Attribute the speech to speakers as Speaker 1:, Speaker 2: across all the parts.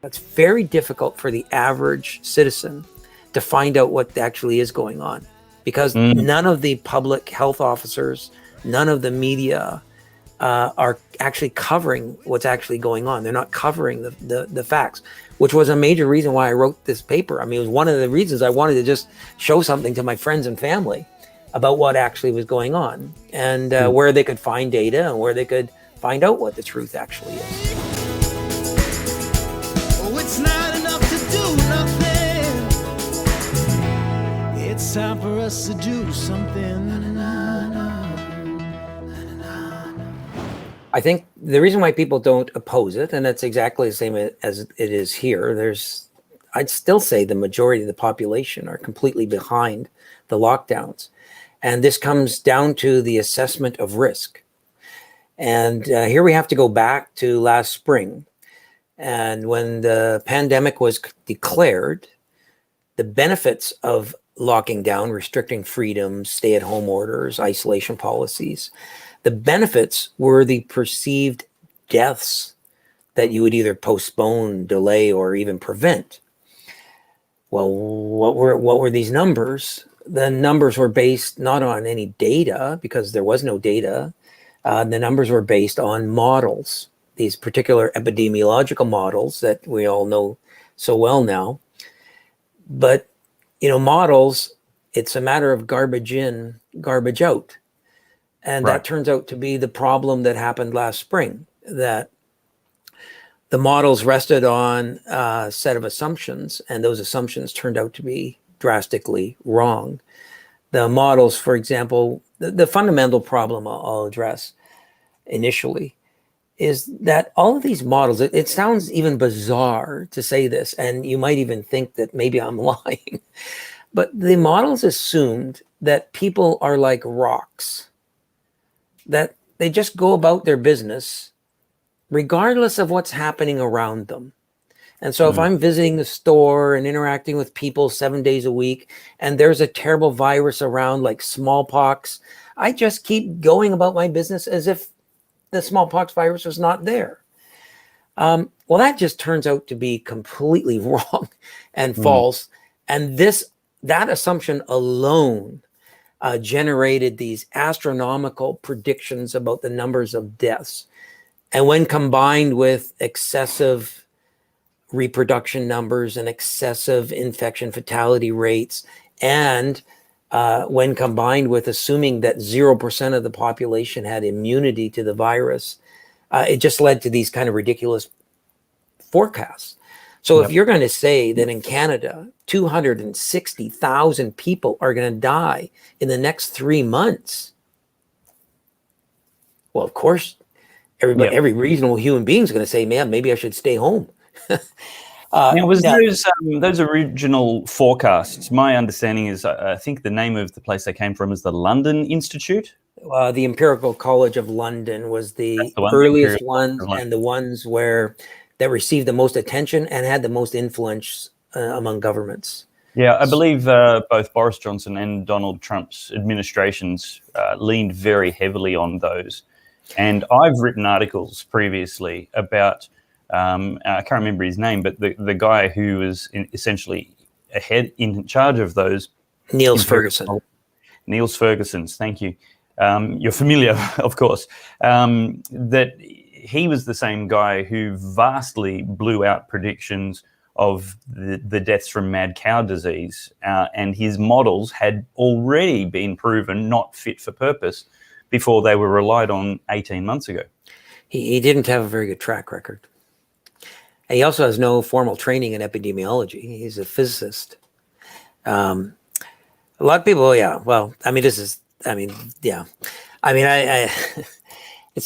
Speaker 1: It's very difficult for the average citizen to find out what actually is going on, because none of the public health officers, none of the media are actually covering what's actually going on. They're not covering the facts, which was a major reason why I wrote this paper. I mean, it was one of the reasons I wanted to just show something to my friends and family about what actually was going on, and where they could find data and where they could find out what the truth actually is.
Speaker 2: Oh, it's not enough to do nothing. It's time for us to do something.
Speaker 1: I think the reason why people don't oppose it, and it's exactly the same as it is here, I'd still say the majority of the population are completely behind the lockdowns. And this comes down to the assessment of risk. And here we have to go back to last spring. And when the pandemic was declared, the benefits of locking down, restricting freedoms, stay-at-home orders, isolation policies, the benefits were the perceived deaths that you would either postpone, delay, or even prevent. Well, what were these numbers? The numbers were based not on any data, because there was no data. The numbers were based on models, these particular epidemiological models that we all know so well now. But, models, it's a matter of garbage in, garbage out. And that turns out to be the problem that happened last spring, that the models rested on a set of assumptions, and those assumptions turned out to be drastically wrong. The models, for example, the fundamental problem I'll address initially is that all of these models, it sounds even bizarre to say this, and you might even think that maybe I'm lying, but the models assumed that people are like rocks, that they just go about their business regardless of what's happening around them. And so if I'm visiting the store and interacting with people 7 days a week, and there's a terrible virus around like smallpox, I just keep going about my business as if the smallpox virus was not there. Well, that just turns out to be completely wrong and false. And that assumption alone generated these astronomical predictions about the numbers of deaths. And when combined with excessive reproduction numbers and excessive infection fatality rates, and when combined with assuming that 0% of the population had immunity to the virus, it just led to these kind of ridiculous forecasts. So if you're going to say that in Canada, 260,000 people are going to die in the next 3 months, well, of course, every reasonable human being is going to say, man, maybe I should stay home.
Speaker 3: Those original forecasts, my understanding is, I think the name of the place they came from is the London Institute.
Speaker 1: The Empirical College of London was the earliest ones, and the ones that received the most attention and had the most influence among governments.
Speaker 3: Yeah, I believe both Boris Johnson and Donald Trump's administrations leaned very heavily on those. And I've written articles previously about, I can't remember his name, but the guy who was essentially in charge of those.
Speaker 1: Niels Ferguson.
Speaker 3: Niels Ferguson's, thank you. You're familiar, of course, that he was the same guy who vastly blew out predictions of the deaths from mad cow disease. And his models had already been proven not fit for purpose before they were relied on 18 months ago.
Speaker 1: He didn't have a very good track record. And he also has no formal training in epidemiology. He's a physicist. A lot of people, it's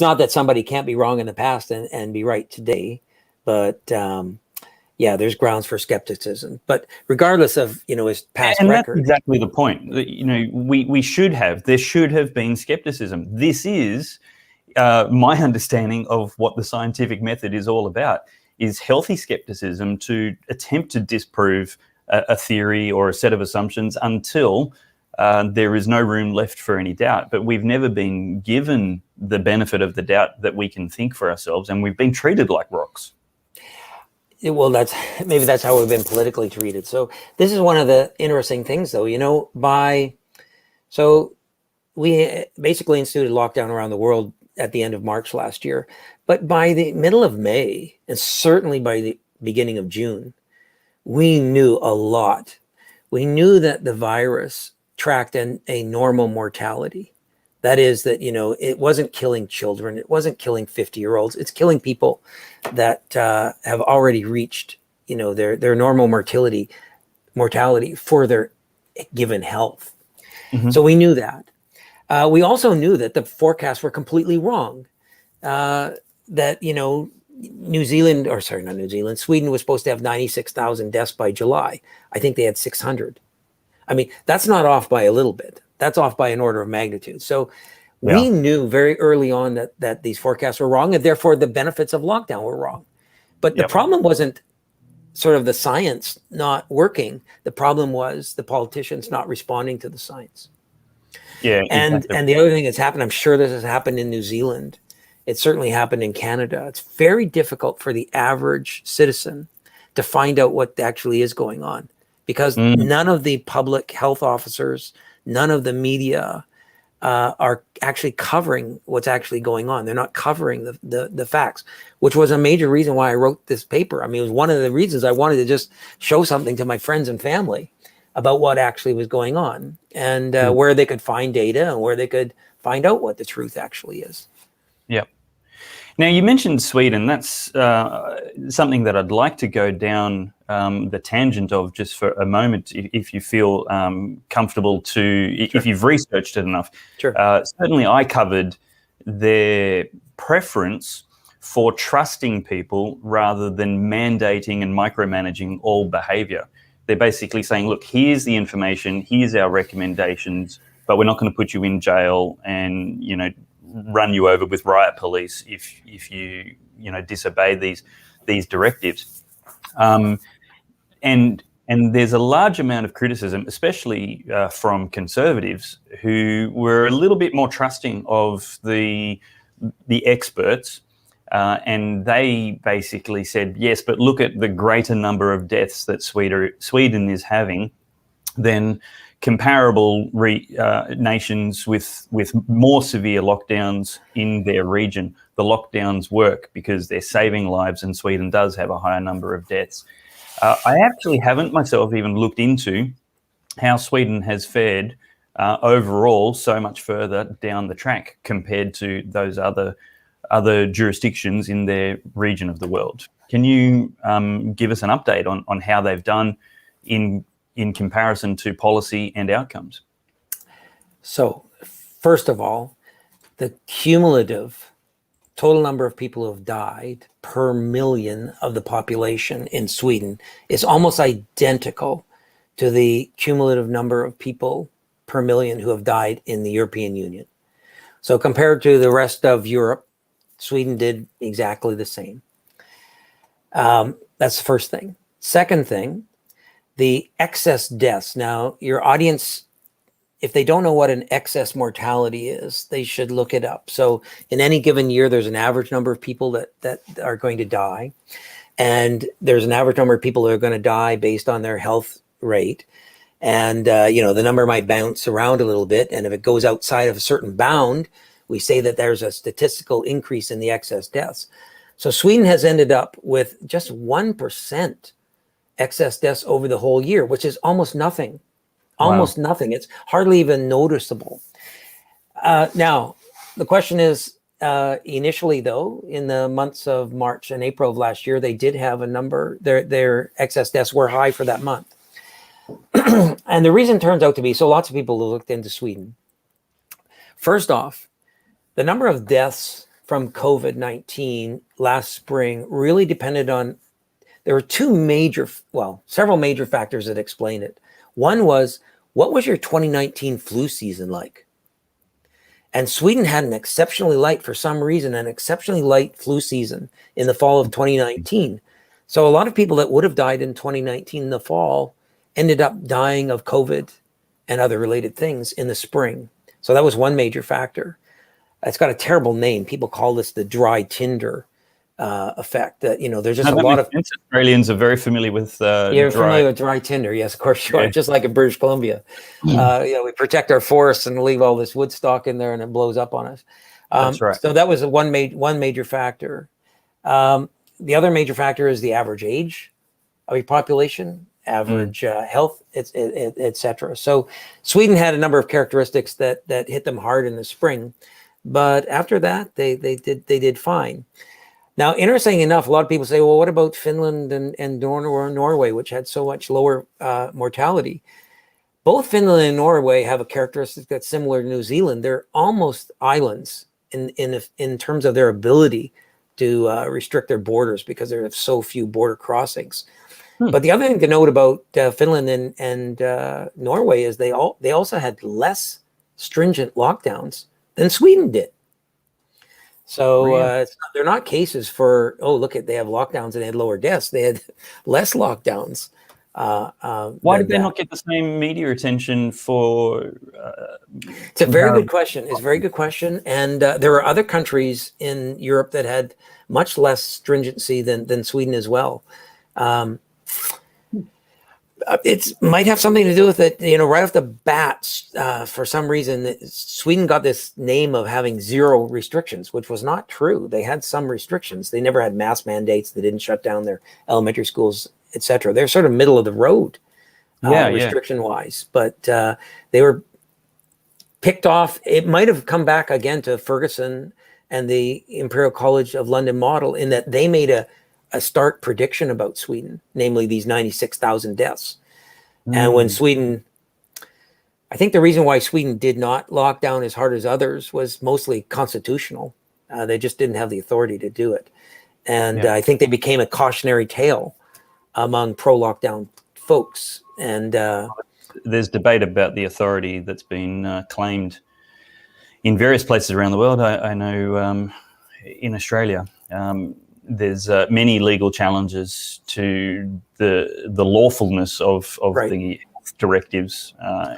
Speaker 1: not that somebody can't be wrong in the past and be right today, but there's grounds for skepticism. But regardless of his past record,
Speaker 3: that's exactly the point. There should have been skepticism. This is my understanding of what the scientific method is all about: is healthy skepticism to attempt to disprove a theory or a set of assumptions until there is no room left for any doubt. But we've never been given the benefit of the doubt that we can think for ourselves, and we've been treated like rocks.
Speaker 1: well, maybe that's how we've been politically treated. So this is one of the interesting things, though. So we basically instituted lockdown around the world at the end of March last year, but by the middle of May, and certainly by the beginning of June, we knew a lot. We knew that the virus tracked a normal mortality. That is that, it wasn't killing children. It wasn't killing 50-year-olds. It's killing people that have already reached, their normal mortality for their given health.
Speaker 3: Mm-hmm.
Speaker 1: So we knew that. We also knew that the forecasts were completely wrong. That, Sweden was supposed to have 96,000 deaths by July. I think they had 600. I mean, that's not off by a little bit. That's off by an order of magnitude. So we knew very early on that these forecasts were wrong, and therefore the benefits of lockdown were wrong. But the problem wasn't sort of the science not working. The problem was the politicians not responding to the science.
Speaker 3: Yeah.
Speaker 1: And
Speaker 3: Exactly.
Speaker 1: and the other thing that's happened, I'm sure this has happened in New Zealand. It certainly happened in Canada. It's very difficult for the average citizen to find out what actually is going on, because none of the public health officers, none of the media are actually covering what's actually going on. They're not covering the facts, which was a major reason why I wrote this paper. I mean, it was one of the reasons I wanted to just show something to my friends and family about what actually was going on, and where they could find data and where they could find out what the truth actually is.
Speaker 3: Yep. Now, you mentioned Sweden. That's something that I'd like to go down the tangent of just for a moment, if you feel comfortable to,
Speaker 1: Sure.
Speaker 3: if you've researched it enough.
Speaker 1: Sure.
Speaker 3: Certainly I covered their preference for trusting people rather than mandating and micromanaging all behavior. They're basically saying, look, here's the information, here's our recommendations, but we're not going to put you in jail and, run you over with riot police if you disobey these directives. And there's a large amount of criticism, especially from conservatives, who were a little bit more trusting of the experts, and they basically said, yes, but look at the greater number of deaths that Sweden is having than comparable nations with more severe lockdowns in their region. The lockdowns work because they're saving lives, and Sweden does have a higher number of deaths. I actually haven't myself even looked into how Sweden has fared overall so much further down the track compared to those other jurisdictions in their region of the world. Can you give us an update on how they've done in comparison to policy and outcomes?
Speaker 1: So, first of all, the cumulative total number of people who have died per million of the population in Sweden is almost identical to the cumulative number of people per million who have died in the European Union. So compared to the rest of Europe, Sweden did exactly the same. That's the first thing. Second thing, the excess deaths. Now, your audience, if they don't know what an excess mortality is, they should look it up. So in any given year, there's an average number of people that are going to die. And there's an average number of people that are going to die based on their health rate. And, the number might bounce around a little bit. And if it goes outside of a certain bound, we say that there's a statistical increase in the excess deaths. So Sweden has ended up with just 1% excess deaths over the whole year, which is almost nothing. Almost nothing. It's hardly even noticeable. Now, the question is, initially, though, in the months of March and April of last year, they did have a number, their excess deaths were high for that month. And the reason turns out to be, so lots of people looked into Sweden. First off, the number of deaths from COVID-19 last spring really depended on, there were several major factors that explain it. One was, what was your 2019 flu season like? And Sweden had an exceptionally light flu season in the fall of 2019. So a lot of people that would have died in 2019 in the fall ended up dying of COVID and other related things in the spring. So that was one major factor. It's got a terrible name. People call this the dry tinder effect. That there's just
Speaker 3: No,
Speaker 1: a
Speaker 3: that
Speaker 1: lot
Speaker 3: makes
Speaker 1: of.
Speaker 3: sense. Australians are very familiar with
Speaker 1: You're
Speaker 3: dry.
Speaker 1: familiar with dry tinder, yes, of course you are.
Speaker 3: Yeah.
Speaker 1: Just like in British Columbia, we protect our forests and leave all this wood stock in there, and it blows up on us.
Speaker 3: That's right.
Speaker 1: So that was one major factor. The other major factor is the average age of your population, average health, etc. So Sweden had a number of characteristics that hit them hard in the spring, but after that they did fine. Now, interesting enough, a lot of people say, well, what about Finland and Norway, which had so much lower mortality? Both Finland and Norway have a characteristic that's similar to New Zealand. They're almost islands in terms of their ability to restrict their borders because there are so few border crossings. But the other thing to note about Finland and Norway is they also had less stringent lockdowns than Sweden did. So they're not cases for, they have lockdowns and they had lower deaths. They had less lockdowns.
Speaker 3: Why did they not get the same media attention for?
Speaker 1: It's a very good question. It's a very good question. And there are other countries in Europe that had much less stringency than Sweden as well. It might have something to do with it, right off the bat. For some reason, Sweden got this name of having zero restrictions, which was not true. They had some restrictions. They never had mask mandates. They didn't shut down their elementary schools, etc. They're sort of middle of the road, restriction-wise. But they were picked off. It might have come back again to Ferguson and the Imperial College of London model in that they made a stark prediction about Sweden, namely these 96,000 deaths. And when Sweden, I think the reason why Sweden did not lock down as hard as others was mostly constitutional. They just didn't have the authority to do it. And I think they became a cautionary tale among pro-lockdown folks. And
Speaker 3: there's debate about the authority that's been claimed in various places around the world. I know in Australia, there's many legal challenges to the lawfulness of the directives,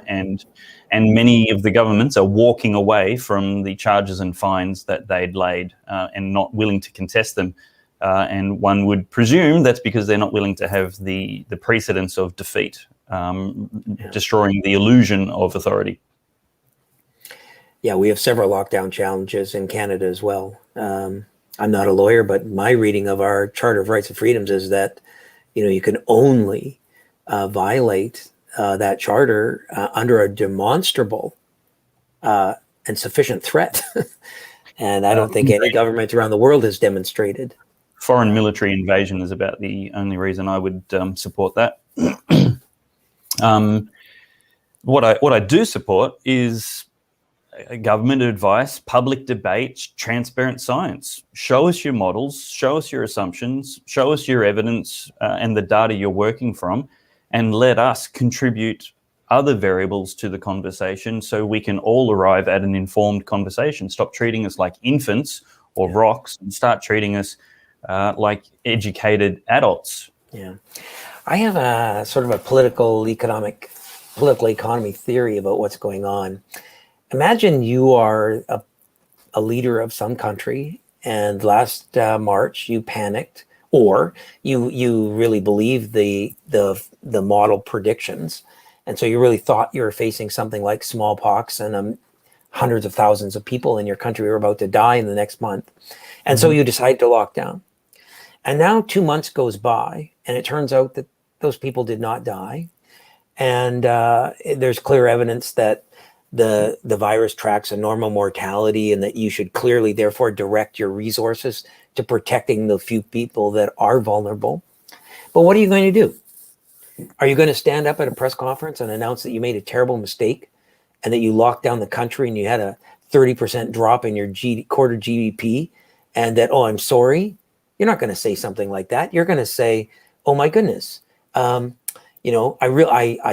Speaker 3: and many of the governments are walking away from the charges and fines that they'd laid and not willing to contest them. And one would presume that's because they're not willing to have the precedence of defeat, destroying the illusion of authority.
Speaker 1: Yeah, we have several lockdown challenges in Canada as well. I'm not a lawyer, but my reading of our Charter of Rights and Freedoms is that, you can only violate that charter under a demonstrable and sufficient threat. And I don't think any government around the world has demonstrated.
Speaker 3: Foreign military invasion is about the only reason I would support that. What I do support is government advice, public debate, transparent science. Show us your models, show us your assumptions, show us your evidence and the data you're working from, and let us contribute other variables to the conversation so we can all arrive at an informed conversation. Stop treating us like infants or rocks and start treating us like educated adults. Yeah.
Speaker 1: I have a sort of a political economy theory about what's going on. Imagine you are a leader of some country, and last March you panicked, or you really believed the model predictions, and so you really thought you were facing something like smallpox, and hundreds of thousands of people in your country were about to die in the next month, and so you decide to lock down. And now 2 months goes by, and it turns out that those people did not die, and there's clear evidence that the virus tracks a normal mortality, and that you should clearly therefore direct your resources to protecting the few people that are vulnerable. But what are you going to do? Are you going to stand up at a press conference and announce that you made a terrible mistake and that you locked down the country and you had a 30% drop in your quarter GDP and that, I'm sorry? You're not going to say something like that. You're going to say, oh my goodness, I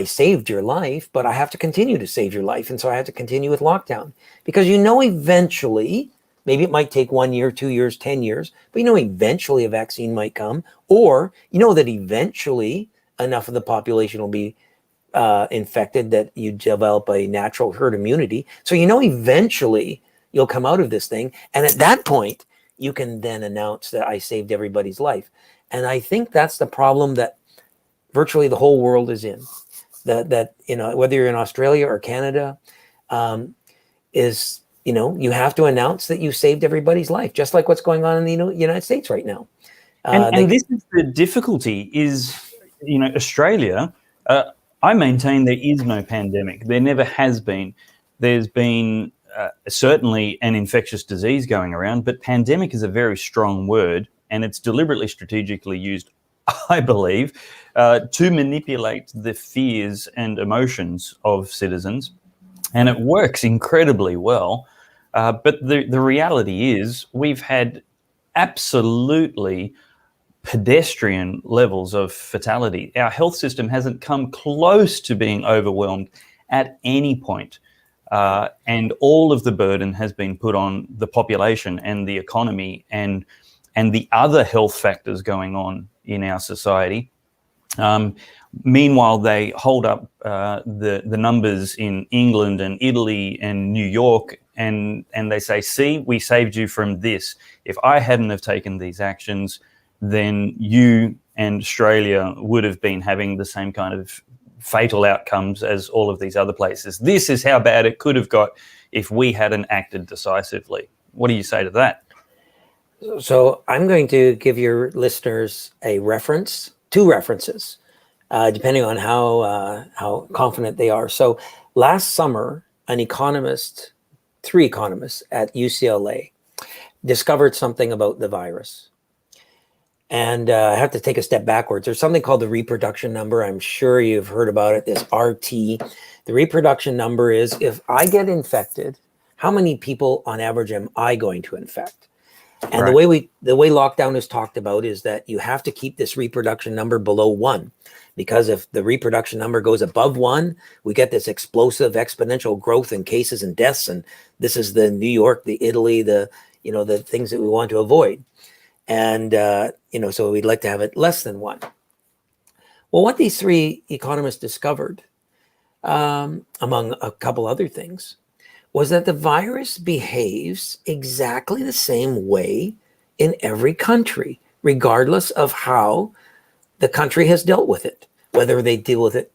Speaker 1: saved your life, but I have to continue to save your life. And so I have to continue with lockdown, because eventually, maybe it might take 1 year, 2 years, 10 years, but eventually a vaccine might come, or that eventually enough of the population will be infected that you develop a natural herd immunity. So eventually you'll come out of this thing. And at that point, you can then announce that I saved everybody's life. And I think that's the problem that virtually the whole world is in. That whether you're in Australia or Canada, is you have to announce that you saved everybody's life, just like what's going on in the United States right now.
Speaker 3: And this is the difficulty is, Australia, I maintain there is no pandemic. There never has been. There's been certainly an infectious disease going around, but pandemic is a very strong word, and it's deliberately strategically used, I believe, to manipulate the fears and emotions of citizens. And it works incredibly well. But the reality is we've had absolutely pedestrian levels of fatality. Our health system hasn't come close to being overwhelmed at any point. And all of the burden has been put on the population and the economy and the other health factors going on in our society. Meanwhile, they hold up the numbers in England and Italy and New York, and they say, see, we saved you from this. If I hadn't have taken these actions, then you and Australia would have been having the same kind of fatal outcomes as all of these other places. This is how bad it could have got if we hadn't acted decisively. What do you say to that?
Speaker 1: So I'm going to give your listeners two references, depending on how confident they are. So last summer, three economists at UCLA discovered something about the virus. And I have to take a step backwards. There's something called the reproduction number. I'm sure you've heard about it, this RT. The reproduction number is, if I get infected, how many people on average am I going to infect? And
Speaker 3: Right.
Speaker 1: the way lockdown is talked about is that you have to keep this reproduction number below 1, because if the reproduction number goes above 1, we get this explosive exponential growth in cases and deaths. And this is the New York, the Italy, the things that we want to avoid. And, so we'd like to have it less than 1. Well, what these three economists discovered, among a couple other things, was that the virus behaves exactly the same way in every country, regardless of how the country has dealt with it, whether they deal with it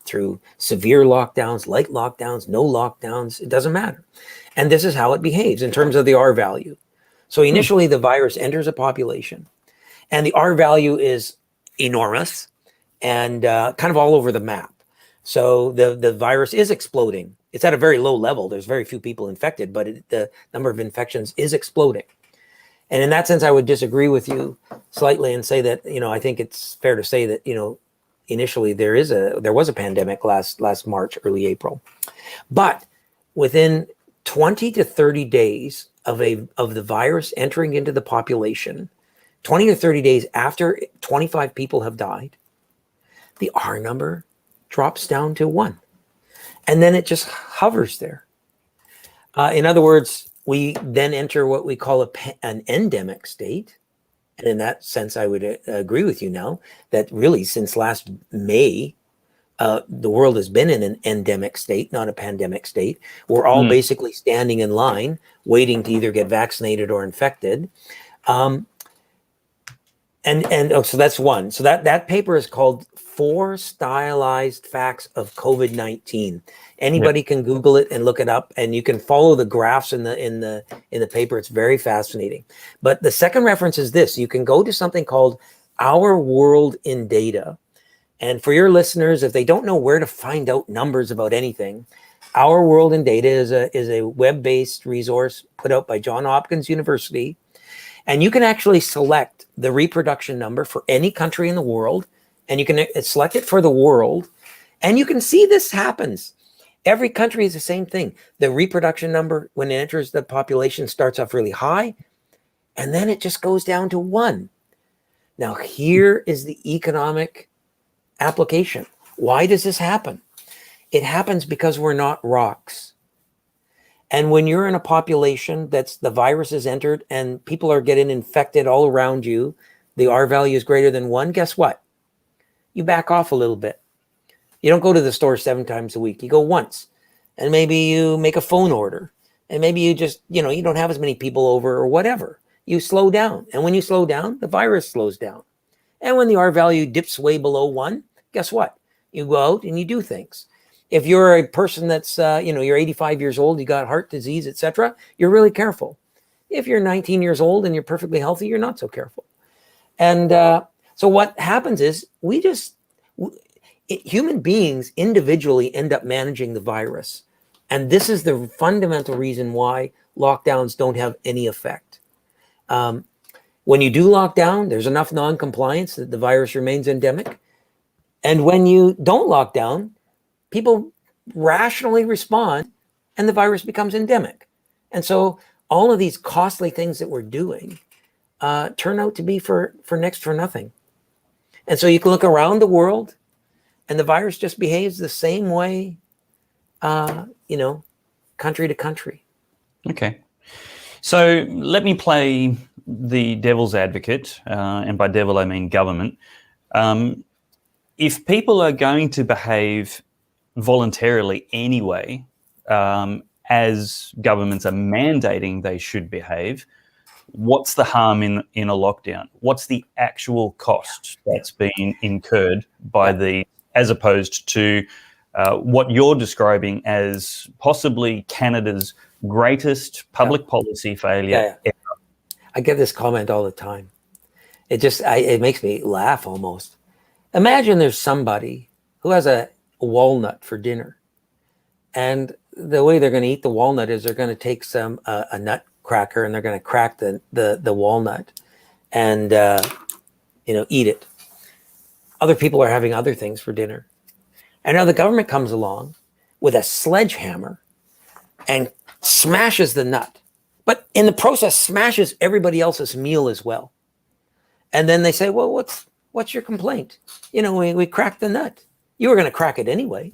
Speaker 1: through severe lockdowns, light lockdowns, no lockdowns, it doesn't matter. And this is how it behaves in terms of the R value. So initially, the virus enters a population, and the R value is enormous and kind of all over the map. So the virus is exploding. It's at a very low level. There's very few people infected, but the number of infections is exploding. And in that sense, I would disagree with you slightly and say that, I think it's fair to say that, initially there was a pandemic last March, early April. But within 20 to 30 days of the virus entering into the population, 20 to 30 days after 25 people have died, the R number drops down to 1. And then it just hovers there. In other words, we then enter what we call an endemic state. And in that sense, I would agree with you now that really since last May, the world has been in an endemic state, not a pandemic state. We're all basically standing in line, waiting to either get vaccinated or infected. So that's one. So that paper is called 4 Stylized Facts of COVID-19. Anybody can Google it and look it up, and you can follow the graphs in the paper. It's very fascinating. But the second reference is this. You can go to something called Our World in Data. And for your listeners, if they don't know where to find out numbers about anything, Our World in Data is a web-based resource put out by Johns Hopkins University. And you can actually select the reproduction number for any country in the world, and you can select it for the world, and you can see this happens. Every country is the same thing. The reproduction number, when it enters the population, starts off really high, and then it just goes down to 1. Now, here is the economic application. Why does this happen? It happens because we're not rocks. And when you're in a population the virus has entered and people are getting infected all around you, the R value is greater than 1, guess what? You back off a little bit. You don't go to the store 7 times a week. You go once. And maybe you make a phone order. And maybe you just, you don't have as many people over or whatever. you slow down. And when you slow down, the virus slows down. And when the R value dips way below 1, guess what? You go out and you do things. If you're a person that's, you're 85 years old, you got heart disease, etc., you're really careful. If you're 19 years old and you're perfectly healthy, you're not so careful. And so what happens is human beings individually end up managing the virus. And this is the fundamental reason why lockdowns don't have any effect. When you do lock down, there's enough non-compliance that the virus remains endemic. And when you don't lock down, people rationally respond and the virus becomes endemic. And so all of these costly things that we're doing turn out to be for next for nothing. And so you can look around the world and the virus just behaves the same way, country to country.
Speaker 3: Okay. So let me play the devil's advocate, and by devil I mean government. If people are going to behave voluntarily anyway, as governments are mandating they should behave, what's the harm in a lockdown? What's the actual cost that's been incurred by as opposed to what you're describing as possibly Canada's greatest public policy failure ever?
Speaker 1: I get this comment all the time. It makes me laugh almost. Imagine there's somebody who has a walnut for dinner, and the way they're going to eat the walnut is they're going to take a nut cracker and they're going to crack the walnut and eat it. Other people are having other things for dinner, and now the government comes along with a sledgehammer and smashes the nut, but in the process smashes everybody else's meal as well. And then they say, well, what's your complaint? We cracked the nut. You were going to crack it anyway.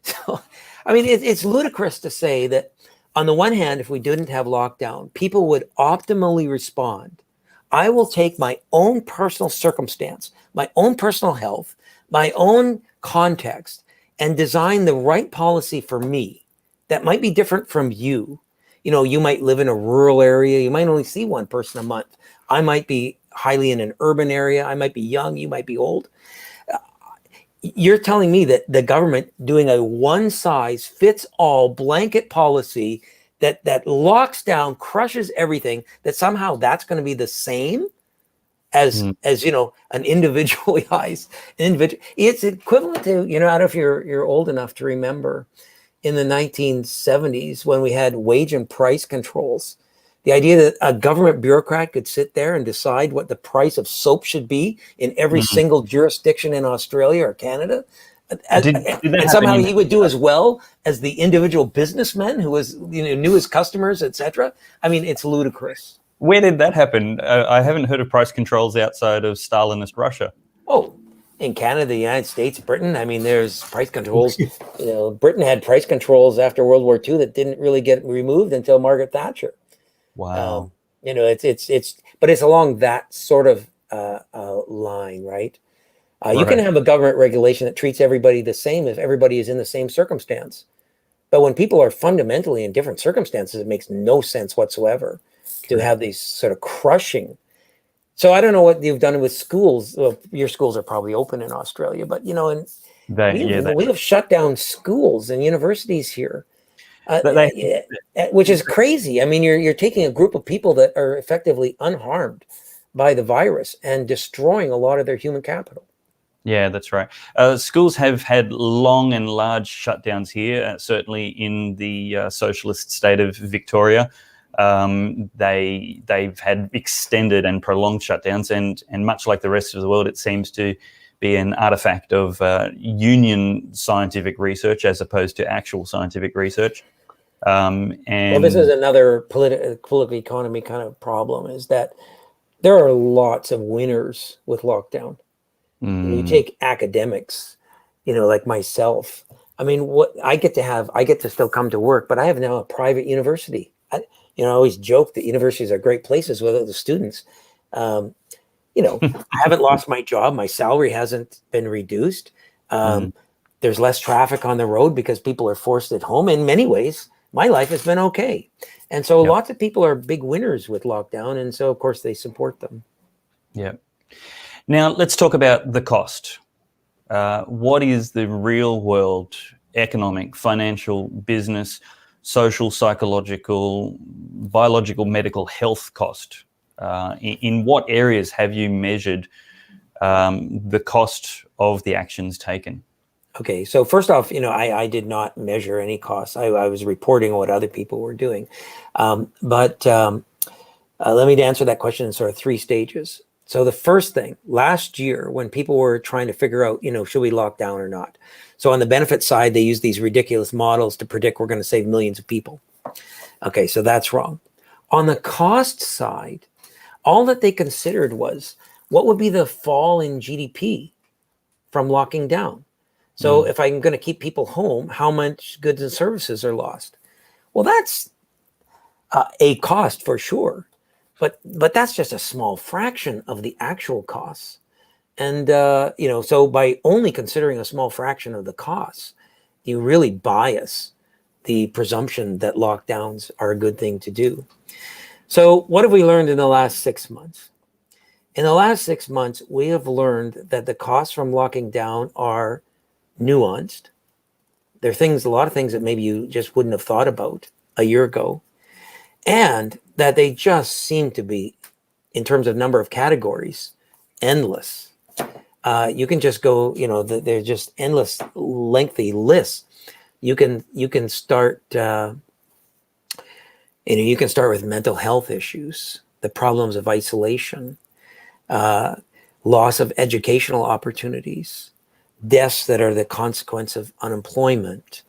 Speaker 1: So, I mean, it's ludicrous to say that on the one hand, if we didn't have lockdown, people would optimally respond. I will take my own personal circumstance, my own personal health, my own context, and design the right policy for me that might be different from you. You might live in a rural area. You might only see one person a month. I might be highly in an urban area. I might be young. You might be old. You're telling me that the government doing a one-size-fits-all blanket policy that locks down, crushes everything, that somehow that's going to be the same as an individualized individual. It's equivalent to, I don't know if you're old enough to remember in the 1970s when we had wage and price controls. The idea that a government bureaucrat could sit there and decide what the price of soap should be in every single jurisdiction in Australia or Canada. And somehow he would do as well as the individual businessman who was, knew his customers, etc. I mean, it's ludicrous.
Speaker 3: Where did that happen? I haven't heard of price controls outside of Stalinist Russia.
Speaker 1: Oh, in Canada, the United States, Britain, I mean, there's price controls. Britain had price controls after World War II that didn't really get removed until Margaret Thatcher.
Speaker 3: Wow.
Speaker 1: But it's along that sort of line, right? You can have a government regulation that treats everybody the same if everybody is in the same circumstance. But when people are fundamentally in different circumstances, it makes no sense whatsoever to have these sort of crushing. So I don't know what you've done with schools. Well, your schools are probably open in Australia, but we have shut down schools and universities here. Which is crazy. I mean, you're taking a group of people that are effectively unharmed by the virus and destroying a lot of their human capital.
Speaker 3: Yeah, that's right. Schools have had long and large shutdowns here, certainly in the socialist state of Victoria. They've had extended and prolonged shutdowns, and much like the rest of the world, it seems to be an artifact of union scientific research as opposed to actual scientific research. And
Speaker 1: this is another political economy kind of problem, is that there are lots of winners with lockdown. You take academics, like myself. I mean, I get to still come to work, but I have now a private university. I always joke that universities are great places without the students. I haven't lost my job. My salary hasn't been reduced. There's less traffic on the road because people are forced at home. In many ways, my life has been okay. And so
Speaker 3: Yep.
Speaker 1: lots of people are big winners with lockdown. And so, of course, they support them.
Speaker 3: Yeah. Now, let's talk about the cost. What is the real world economic, financial, business, social, psychological, biological, medical health cost? In what areas have you measured the cost of the actions taken?
Speaker 1: Okay, so first off, I did not measure any costs. I was reporting what other people were doing. But let me answer that question in sort of 3 stages. So the first thing, last year, when people were trying to figure out, should we lock down or not? So on the benefit side, they use these ridiculous models to predict we're going to save millions of people. Okay, so that's wrong. On the cost side, all that they considered was what would be the fall in GDP from locking down. So if I'm going to keep people home, how much goods and services are lost? Well, that's a cost for sure, but that's just a small fraction of the actual costs. And so by only considering a small fraction of the costs, you really bias the presumption that lockdowns are a good thing to do. So what have we learned in the last 6 months? In the last 6 months, we have learned that the costs from locking down are nuanced. There are a lot of things that maybe you just wouldn't have thought about a year ago, and that they just seem to be, in terms of number of categories, endless. You can just go, they're just endless, lengthy lists. You can start, you can start with mental health issues, the problems of isolation, loss of educational opportunities, deaths that are the consequence of unemployment,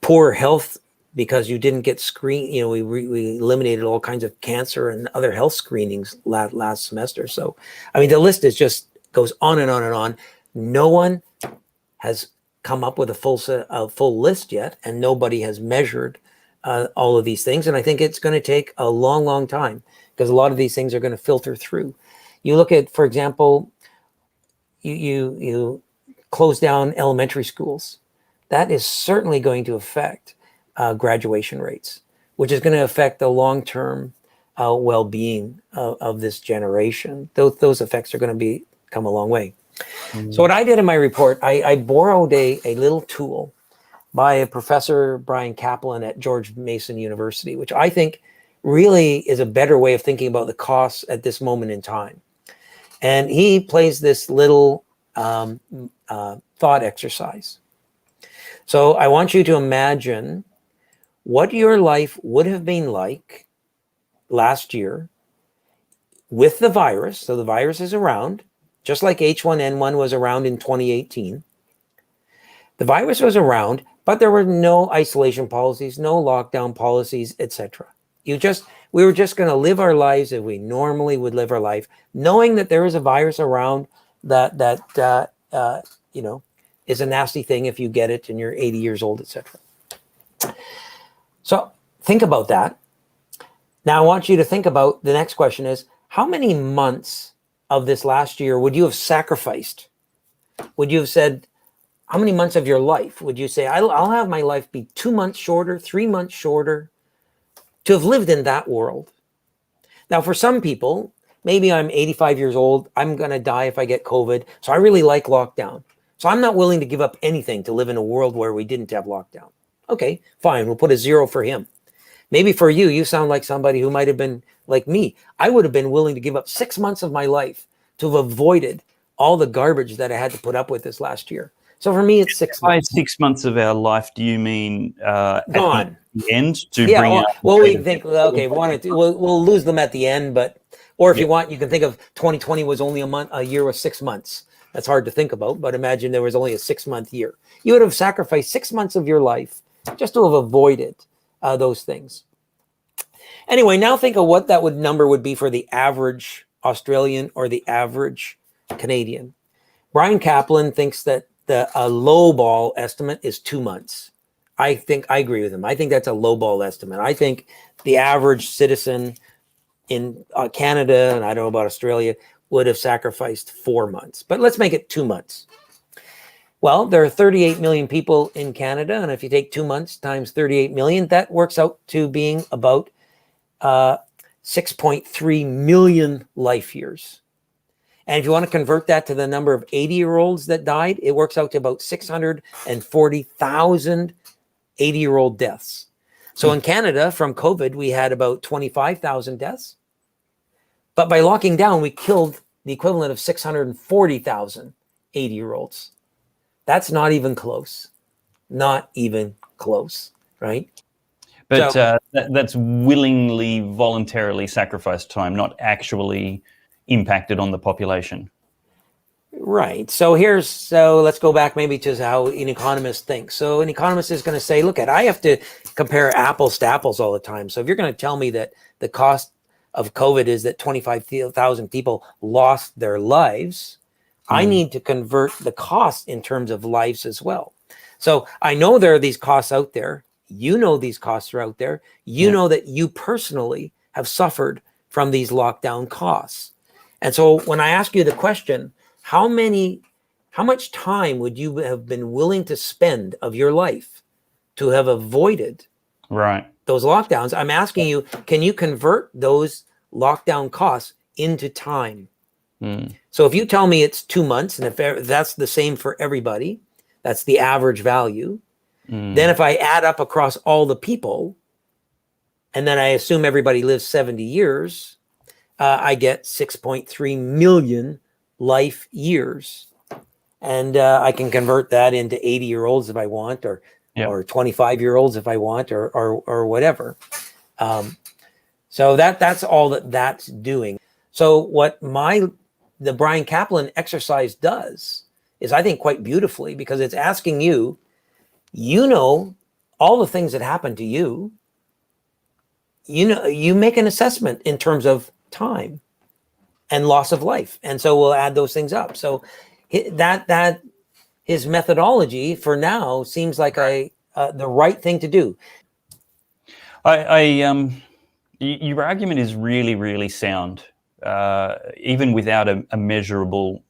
Speaker 1: poor health because you didn't get screened. We eliminated all kinds of cancer and other health screenings last semester. So, the list goes on and on and on. No one has come up with a full list yet, and nobody has measured all of these things. And I think it's going to take a long, long time because a lot of these things are going to filter through. You look at, for example, you close down elementary schools. That is certainly going to affect graduation rates, which is going to affect the long-term well-being of this generation. Those effects are going to come a long way. So what I did in my report, I borrowed a little tool by a professor, Brian Kaplan at George Mason University, which I think really is a better way of thinking about the costs at this moment in time. And he plays this little thought exercise. So I want you to imagine what your life would have been like last year with the virus. So the virus is around, just like H1N1 was around in 2018. The virus was around, but there were no isolation policies, no lockdown policies, etc. We were just going to live our lives as we normally would live our life, knowing that there is a virus around that is a nasty thing if you get it and you're 80 years old, etc. So think about that. Now I want you to think about the next question is, how many months of this last year would you have sacrificed? Would you have said, how many months of your life would you say, I'll have my life be 2 months shorter, 3 months shorter, to have lived in that world? Now, for some people, maybe I'm 85 years old, I'm going to die if I get COVID, so I really like lockdown. So I'm not willing to give up anything to live in a world where we didn't have lockdown. Okay, fine, we'll put a 0 for him. Maybe for you, you sound like somebody who might have been like me. I would have been willing to give up 6 months of my life to have avoided all the garbage that I had to put up with this last year. So for me, it's 6 months.
Speaker 3: By 6 months of our life, do you mean
Speaker 1: gone
Speaker 3: at the end to
Speaker 1: yeah,
Speaker 3: bring
Speaker 1: well,
Speaker 3: out?
Speaker 1: we think, okay, we'll lose them at the end, or if you want, you can think of 2020 was only a year with 6 months. That's hard to think about, but imagine there was only a 6-month year. You would have sacrificed 6 months of your life just to have avoided those things. Anyway, now think of what that number would be for the average Australian or the average Canadian. Brian Kaplan thinks that a low ball estimate is 2 months. I agree with him. I think that's a low ball estimate. I think the average citizen in Canada, and I don't know about Australia, would have sacrificed 4 months. But let's make it 2 months. Well, there are 38 million people in Canada, and if you take 2 months times 38 million, that works out to being about 6.3 million life years. And if you want to convert that to the number of 80-year-olds that died, it works out to about 640,000 80-year-old deaths. So in Canada, from COVID, we had about 25,000 deaths. But by locking down, we killed the equivalent of 640,000 80-year-olds. That's not even close. Not even close, right?
Speaker 3: But
Speaker 1: So,
Speaker 3: that's willingly, voluntarily sacrificed time, not actually impacted on the population.
Speaker 1: right. So let's go back maybe to how an economist thinks. So an economist is going to say, look, I have to compare apples to apples all the time. So if you're going to tell me that the cost of COVID is that 25,000 people lost their lives, I need to convert the cost in terms of lives as well. So I know there are these costs out there. You know these costs are out there. You know that you personally have suffered from these lockdown costs. And so when I ask you the question, how much time would you have been willing to spend of your life to have avoided those lockdowns? I'm asking you, can you convert those lockdown costs into time? So if you tell me it's 2 months, and if that's the same for everybody, that's the average value, then if I add up across all the people, and then I assume everybody lives 70 years, I get 6.3 million life years. And I can convert that into 80-year-olds if I want, or 25-year-olds if I want, or whatever. So that's all that's doing. So what the Brian Kaplan exercise does is, I think, quite beautifully, because it's asking you, all the things that happen to you, you make an assessment in terms of time and loss of life. And so we'll add those things up. So that his methodology for now seems like the right thing to do.
Speaker 3: Your argument is really, really sound, even without a measurable.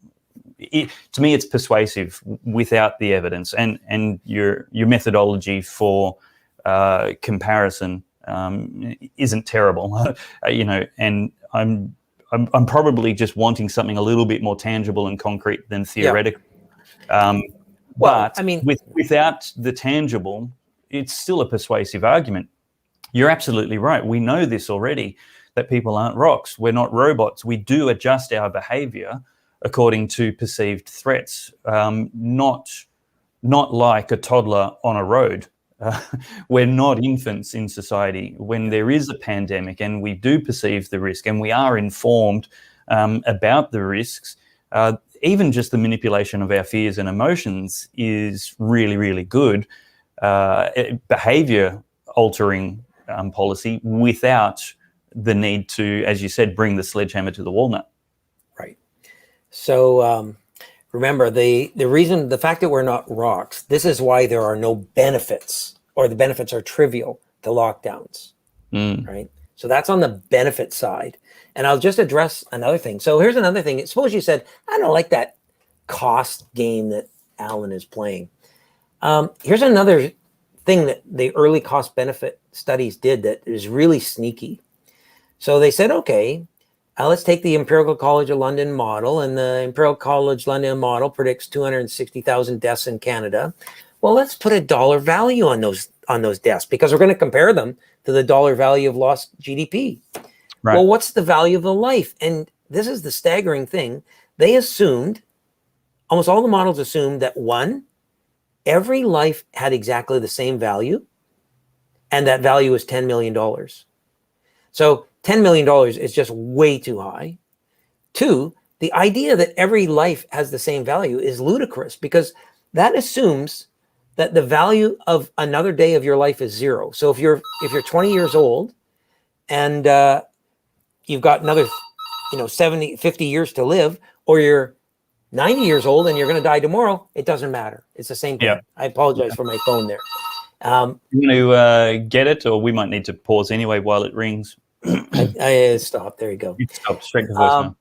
Speaker 3: To me, it's persuasive without the evidence, and your methodology for comparison isn't terrible, And I'm probably just wanting something a little bit more tangible and concrete than theoretical. But I mean, without the tangible, it's still a persuasive argument. You're absolutely right. We know this already, that people aren't rocks. We're not robots. We do adjust our behavior according to perceived threats, not like a toddler on a road. We're not infants in society. When there is a pandemic and we do perceive the risk and we are informed about the risks, even just the manipulation of our fears and emotions is really, really good behavior altering policy without the need to, as you said, bring the sledgehammer to the walnut.
Speaker 1: Right. So remember, the fact that we're not rocks, this is why there are no benefits, or the benefits are trivial to lockdowns, right? So that's on the benefit side. And I'll just address another thing. So here's another thing. Suppose you said, I don't like that cost game that Allen is playing. Here's another thing that the early cost benefit studies did that is really sneaky. So they said, okay, let's take the Imperial College of London model, and the Imperial College London model predicts 260,000 deaths in Canada. Well, let's put a dollar value on those deaths, because we're going to compare them to the dollar value of lost GDP. Right. Well, what's the value of a life? And this is the staggering thing. They assumed, almost all the models assumed, that every life had exactly the same value, and that value was $10 million. So $10 million is just way too high. 2, the idea that every life has the same value is ludicrous, because that assumes that the value of another day of your life is 0. So if you're 20 years old and you've got another 50 years to live, or you're 90 years old and you're going to die tomorrow, it doesn't matter. It's the same thing. Yeah. I apologize for my phone there.
Speaker 3: You want to get it, or we might need to pause anyway while it rings.
Speaker 1: I stopped. There you go.
Speaker 3: You stopped straight to voicemail.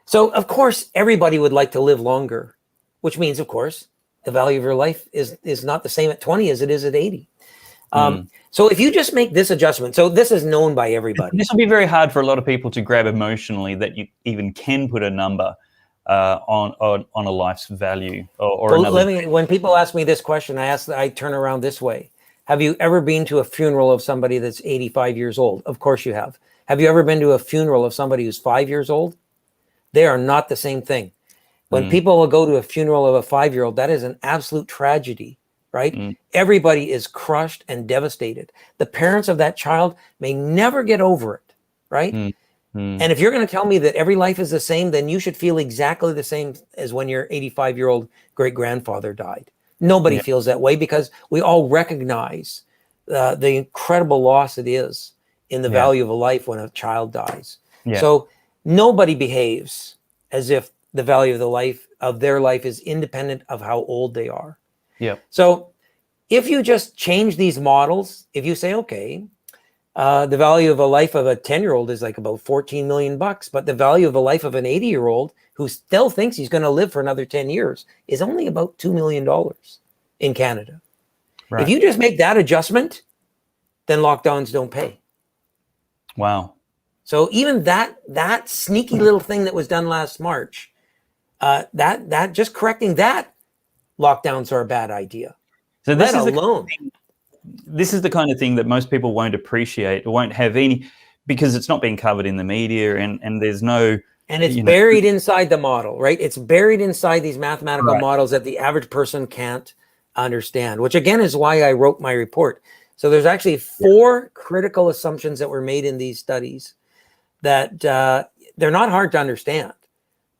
Speaker 1: So, of course, everybody would like to live longer, which means, of course, the value of your life is not the same at 20 as it is at 80. So if you just make this adjustment, so this is known by everybody.
Speaker 3: This will be very hard for a lot of people to grab emotionally, that you even can put a number on a life's value or
Speaker 1: Well,
Speaker 3: another.
Speaker 1: when people ask me this question, I turn around this way. Have you ever been to a funeral of somebody that's 85 years old? Of course you have. Have you ever been to a funeral of somebody who's 5 years old? They are not the same thing. When people will go to a funeral of a 5-year-old, that is an absolute tragedy, right? Everybody is crushed and devastated. The parents of that child may never get over it, right? And if you're going to tell me that every life is the same, then you should feel exactly the same as when your 85-year-old great-grandfather died. Nobody feels that way, because we all recognize the incredible loss it is in the value of a life when a child dies. So nobody behaves as if the value of their life is independent of how old they are. So if you just change these models, if you say, okay, the value of a life of a 10-year-old is like about $14 million, but the value of a life of an 80-year-old who still thinks he's going to live for another 10 years is only about $2 million in Canada. If you just make that adjustment, then lockdowns don't pay.
Speaker 3: Wow.
Speaker 1: So even that sneaky little thing that was done last March, that just correcting that, lockdowns are a bad idea.
Speaker 3: So this is
Speaker 1: alone.
Speaker 3: This is the kind of thing that most people won't appreciate, or won't have any, because it's not being covered in the media, and there's no...
Speaker 1: And it's buried inside the model, right? It's buried inside these mathematical models that the average person can't understand, which again is why I wrote my report. So there's actually 4 critical assumptions that were made in these studies that they're not hard to understand,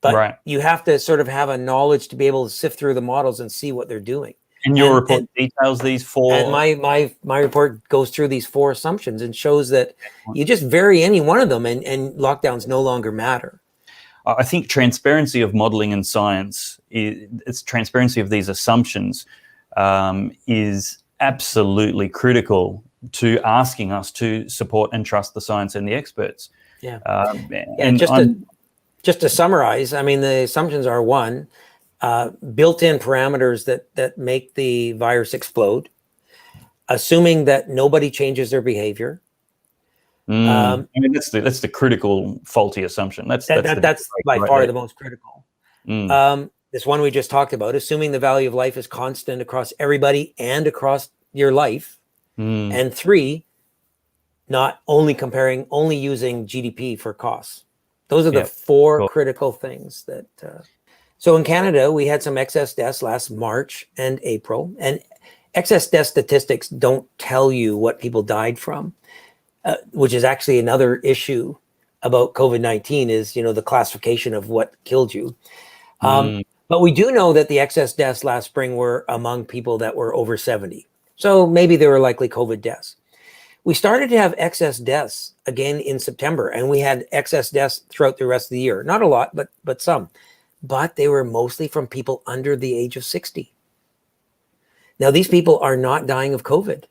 Speaker 1: but you have to sort of have a knowledge to be able to sift through the models and see what they're doing.
Speaker 3: And your report details these 4.
Speaker 1: And my report goes through these 4 assumptions and shows that you just vary any one of them, and lockdowns no longer matter.
Speaker 3: I think transparency of modeling and science, it's transparency of these assumptions, is absolutely critical to asking us to support and trust the science and the experts. And
Speaker 1: just to summarize, I mean, the assumptions are: 1, built-in parameters that make the virus explode, assuming that nobody changes their behavior.
Speaker 3: I mean, that's the critical faulty assumption. That's
Speaker 1: by far the most critical. This one we just talked about, assuming the value of life is constant across everybody and across your life. And 3, not only using GDP for costs. Those are the 4 critical things that. So in Canada, we had some excess deaths last March and April, and excess death statistics don't tell you what people died from, which is actually another issue about COVID-19 is, the classification of what killed you. But we do know that the excess deaths last spring were among people that were over 70. So maybe they were likely COVID deaths. We started to have excess deaths again in September, and we had excess deaths throughout the rest of the year. Not a lot, but some. But they were mostly from people under the age of 60. Now, these people are not dying of COVID.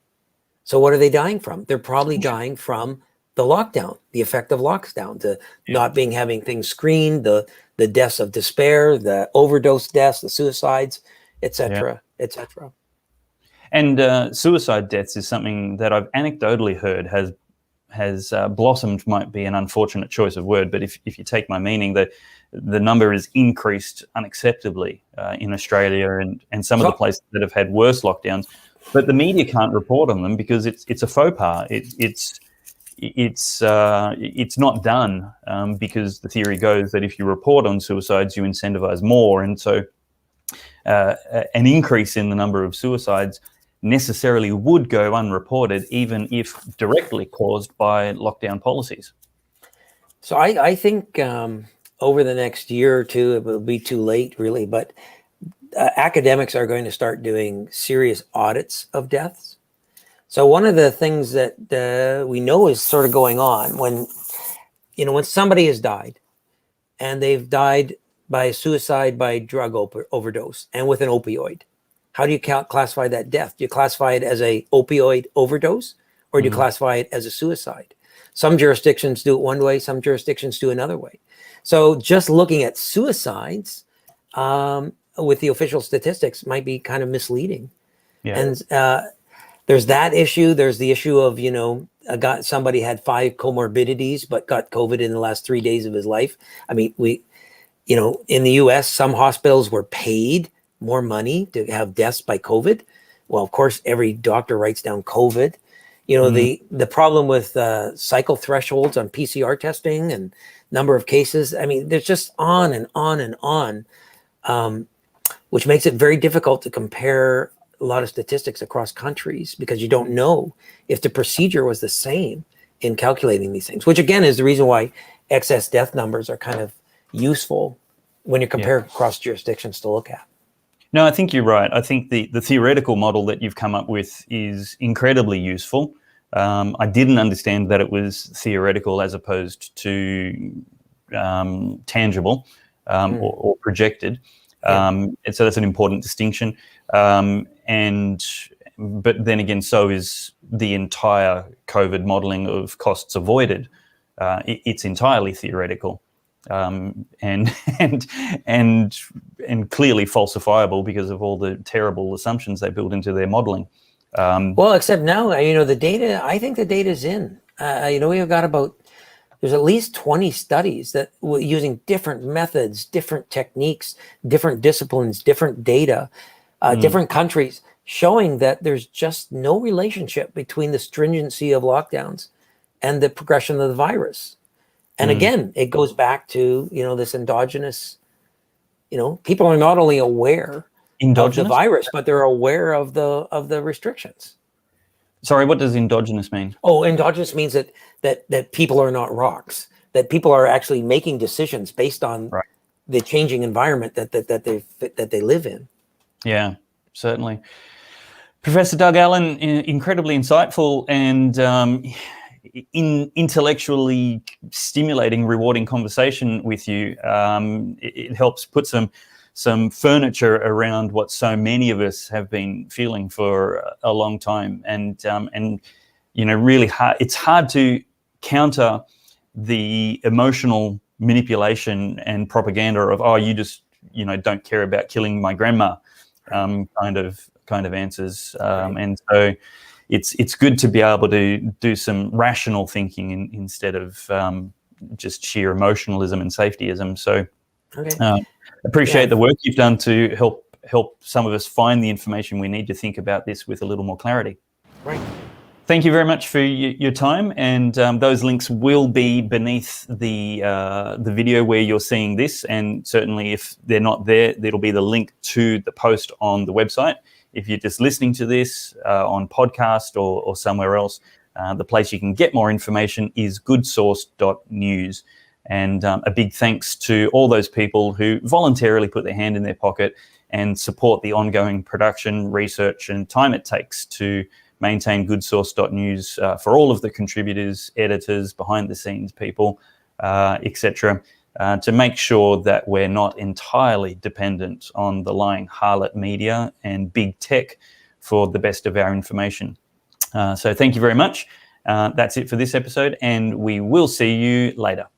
Speaker 1: So what are they dying from? They're probably dying from the lockdown, the effect of lockdown, the not having things screened, the deaths of despair, the overdose deaths, the suicides, etc., etc.
Speaker 3: And suicide deaths is something that I've anecdotally heard has blossomed, might be an unfortunate choice of word, but if you take my meaning, the number is increased unacceptably in Australia and some of the places that have had worse lockdowns, but the media can't report on them because it's a faux pas. It's not done because the theory goes that if you report on suicides, you incentivize more, and so an increase in the number of suicides necessarily would go unreported, even if directly caused by lockdown policies.
Speaker 1: So I think over the next year or 2, it will be too late, really, but academics are going to start doing serious audits of deaths. So one of the things that we know is sort of going on when somebody has died, and they've died by suicide by drug overdose and with an opioid. How do you classify that death? Do you classify it as a opioid overdose, or do you classify it as a suicide? Some jurisdictions do it one way, some jurisdictions do another way. So just looking at suicides, with the official statistics might be kind of misleading.
Speaker 3: Yeah.
Speaker 1: And there's that issue. There's the issue of, somebody had 5 comorbidities, but got COVID in the last 3 days of his life. I mean, in the US, some hospitals were paid more money to have deaths by COVID. Well, of course, every doctor writes down COVID. The problem with cycle thresholds on PCR testing and number of cases. I mean, there's just on and on and on, which makes it very difficult to compare a lot of statistics across countries, because you don't know if the procedure was the same in calculating these things, which again is the reason why excess death numbers are kind of useful when you compare across jurisdictions to look at.
Speaker 3: No, I think you're right. I think the theoretical model that you've come up with is incredibly useful. I didn't understand that it was theoretical as opposed to tangible or projected. And so that's an important distinction. But then again, so is the entire COVID modelling of costs avoided. It's entirely theoretical. And clearly falsifiable because of all the terrible assumptions they build into their modeling.
Speaker 1: Well, except now, the data, I think the data's in. We've got there's at least 20 studies that using different methods, different techniques, different disciplines, different data, different countries, showing that there's just no relationship between the stringency of lockdowns and the progression of the virus. And again, it goes back to, this endogenous, people are not only aware of the virus, but they're aware of the restrictions.
Speaker 3: Sorry, what does endogenous mean?
Speaker 1: Oh, endogenous means that people are not rocks, that people are actually making decisions based on the changing environment that they live in.
Speaker 3: Yeah, certainly. Professor Doug Allen, incredibly insightful and intellectually stimulating, rewarding conversation with you. It helps put some furniture around what so many of us have been feeling for a long time, and really hard. It's hard to counter the emotional manipulation and propaganda of you just don't care about killing my grandma, kind of answers, and so. It's good to be able to do some rational thinking instead of just sheer emotionalism and safetyism. So appreciate the work you've done to help some of us find the information we need to think about this with a little more clarity.
Speaker 1: Right.
Speaker 3: Thank you very much for your time, and those links will be beneath the video where you're seeing this, and certainly if they're not there, there'll be the link to the post on the website. If you're just listening to this on podcast or somewhere else, the place you can get more information is goodsource.news. And a big thanks to all those people who voluntarily put their hand in their pocket and support the ongoing production, research, and time it takes to maintain goodsource.news for all of the contributors, editors, behind-the-scenes people, etc., to make sure that we're not entirely dependent on the lying harlot media and big tech for the best of our information. So thank you very much. That's it for this episode, and we will see you later.